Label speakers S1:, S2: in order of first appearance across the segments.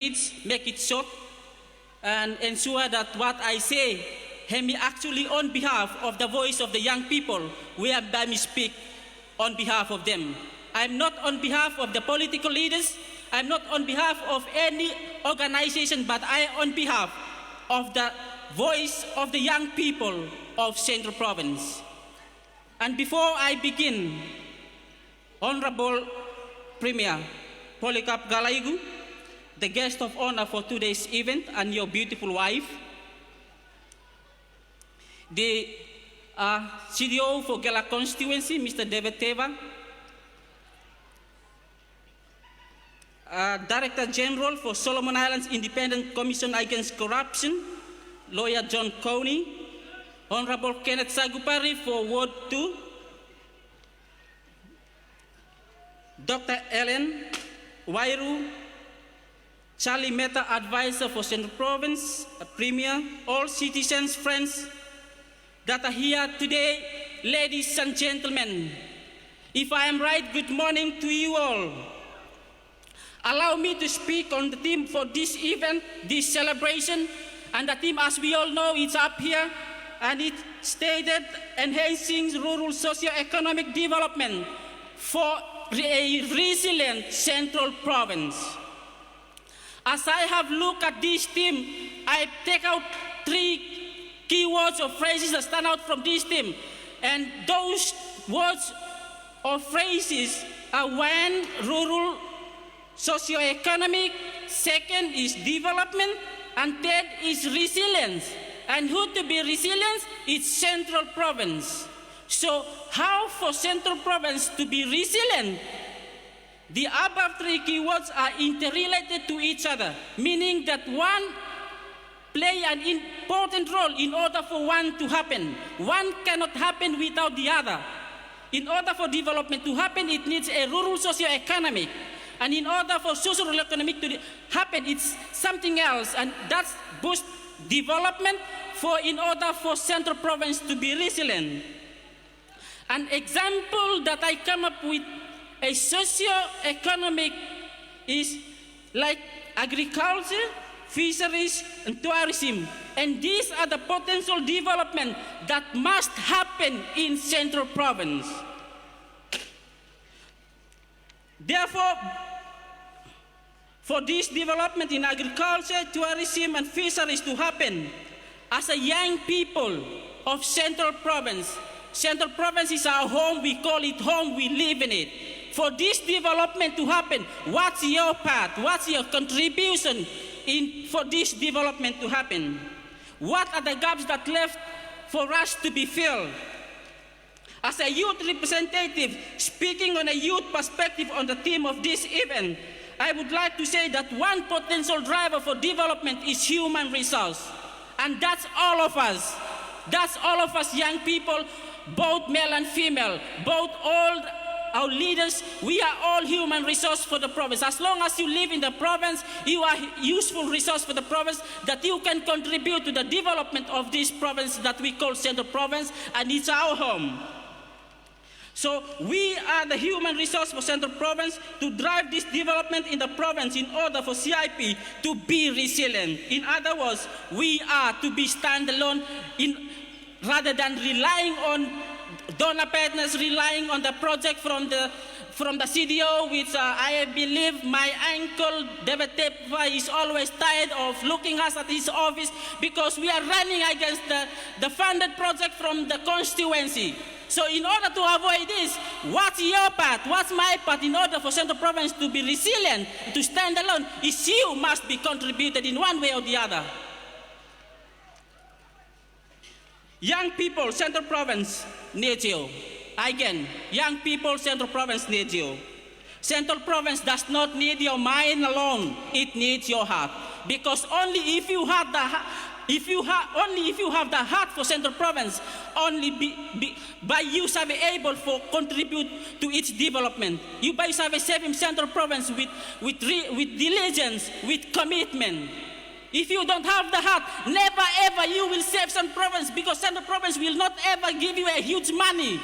S1: make it short, and ensure that what I say me actually on behalf of the voice of the young people, whereby me speak on behalf of them. I'm not on behalf of the political leaders, I'm not on behalf of any organization, but I on behalf of the voice of the young people of Central Province. And before I begin, Honorable Premier Polycarp Galaigu, the guest of honor for today's event, and your beautiful wife, the CDO for Gala constituency, Mr. David Teva, Director General for Solomon Islands Independent Commission Against Corruption, Lawyer John Coney, Honorable Kenneth Sagupari for Ward 2, Dr. Ellen Wairu, Charlie Mehta, Advisor for Central Province, Premier, all citizens, friends that are here today, ladies and gentlemen. If I am right, good morning to you all. Allow me to speak on the theme for this event, this celebration, and the theme, as we all know, it's up here, and it stated enhancing rural socio-economic development for a resilient Central Province. As I have looked at this theme, I take out 3 keywords or phrases that stand out from this theme. And those words or phrases are: one, rural socio-economic; second is development; and third is resilience. And who to be resilient? It's Central Province. So how for Central Province to be resilient? The above 3 keywords are interrelated to each other, meaning that one play an important role in order for one to happen. One cannot happen without the other. In order for development to happen, it needs a rural socio-economic. And in order for socio-economic to happen, it's something else. And that's boost development in order for Central Province to be resilient. An example that I come up with a socio-economic is like agriculture, fisheries, and tourism. And these are the potential development that must happen in Central Province. Therefore, for this development in agriculture, tourism, and fisheries to happen, as a young people of Central Province is our home, we call it home, we live in it. For this development to happen, what's your part? What's your contribution for this development to happen? What are the gaps that left for us to be filled? As a youth representative, speaking on a youth perspective on the theme of this event, I would like to say that one potential driver for development is human resource. And that's all of us. That's all of us young people, both male and female, both old, our leaders, we are all human resource for the province. As long as you live in the province, you are useful resource for the province that you can contribute to the development of this province that we call Central Province, and it's our home. So we are the human resource for Central Province to drive this development in the province in order for CIP to be resilient. In other words, we are to be standalone rather than relying on donor partners, relying on the project from the CDO, which I believe my uncle David Teva is always tired of looking us at his office, because we are running against the funded project from the constituency. So in order to avoid this, what's your part? What's my part in order for Central Province to be resilient, to stand alone? Is you must be contributed in one way or the other. Young people, Central Province needs you. Again, young people, Central Province needs you. Central Province does not need your mind alone. It needs your heart. Because only if you have the heart for Central Province, only by you shall be able to contribute to its development. You by shall be saving Central Province with diligence, with commitment. If you don't have the heart, never ever you will save Central Province, because Central Province will not ever give you a huge money.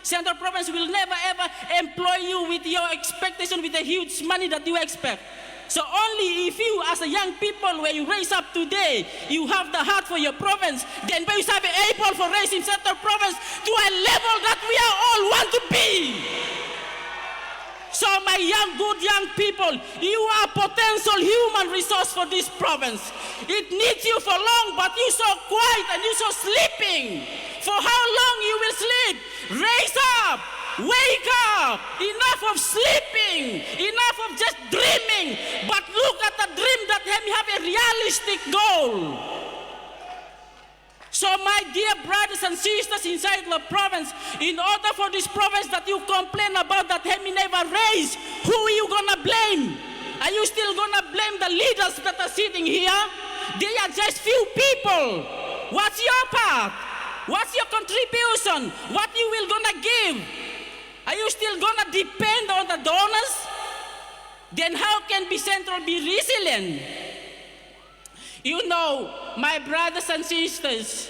S1: Central Province will never ever employ you with your expectation, with the huge money that you expect. So only if you, as a young people, when you raise up today, you have the heart for your province, then we shall be able for raising Central Province to a level that we are all want to be. So my good young people, you are potential human resource for this province. It needs you for long, but you so quiet and you so sleeping. For how long you will sleep? Raise up, wake up. Enough of sleeping, enough of just dreaming. But look at the dream that we have a realistic goal. So my dear brothers and sisters inside the province, in order for this province that you complain about that we never raised, who are you gonna blame? Are you still gonna blame the leaders that are sitting here? They are just few people. What's your part? What's your contribution? What you will gonna give? Are you still gonna depend on the donors? Then how can Central be resilient? You know, my brothers and sisters,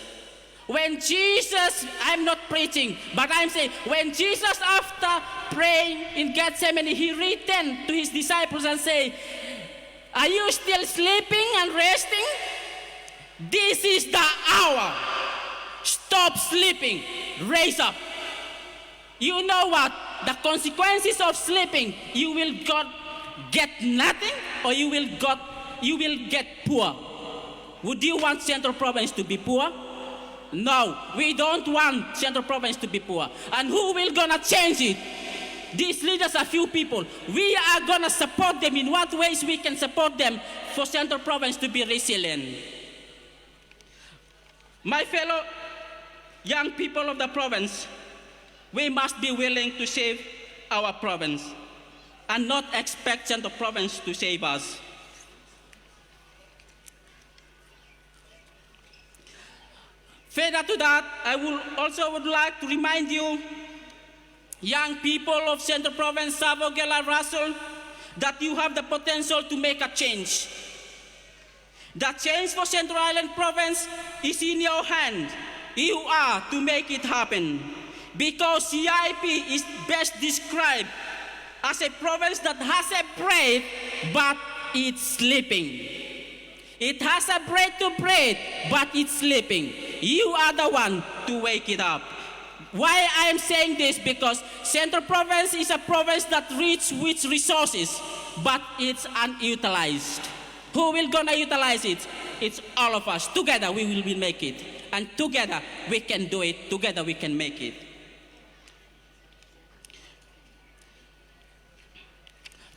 S1: when Jesus, I'm not preaching, but I'm saying, when Jesus, after praying in Gethsemane, he returned to his disciples and said, are you still sleeping and resting? This is the hour. Stop sleeping. Raise up. You know what? The consequences of sleeping, you will get nothing or you will get poor. Would you want Central Province to be poor? No, we don't want Central Province to be poor. And who will gonna change it? These leaders are few people. We are gonna support them. In what ways we can support them for Central Province to be resilient? My fellow young people of the province, we must be willing to save our province and not expect Central Province to save us. Further to that, I would like to remind you, young people of Central Province, Savo, Gela, Russell, that you have the potential to make a change. The change for Central Island Province is in your hand. You are to make it happen. Because CIP is best described as a province that has a breath, but it's sleeping. It has a breath to breathe, but it's sleeping. You are the one to wake it up. Why I am saying this? Because Central Province is a province that rich with resources, but it's unutilized. Who will gonna utilize it? It's all of us. Together we will make it. And together we can do it. Together we can make it.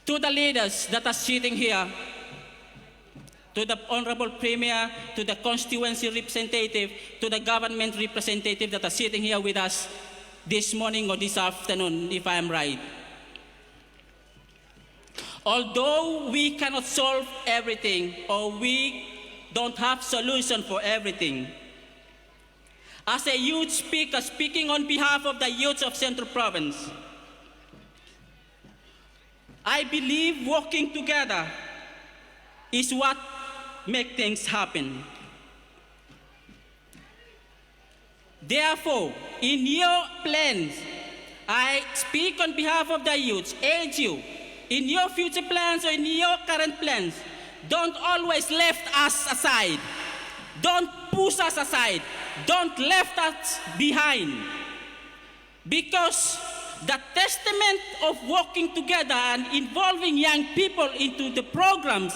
S1: To the leaders that are sitting here, to the Honorable Premier, to the constituency representative, to the government representative that are sitting here with us this morning or this afternoon, if I am right. Although we cannot solve everything or we don't have solution for everything, as a youth speaker speaking on behalf of the youth of Central Province, I believe working together is what makes things happen. Therefore, in your plans, I speak on behalf of the youth, urge you, in your future plans or in your current plans, don't always left us aside. Don't push us aside. Don't left us behind. Because the testament of working together and involving young people into the programs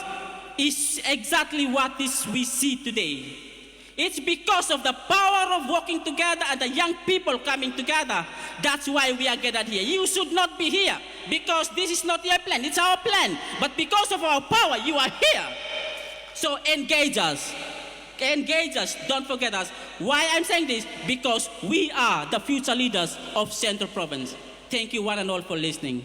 S1: is exactly what we see today. It's because of the power of working together and the young people coming together. That's why we are gathered here. You should not be here because this is not your plan. It's our plan. But because of our power, you are here. So engage us. Engage us. Don't forget us. Why I'm saying this? Because we are the future leaders of Central Province. Thank you one and all for listening.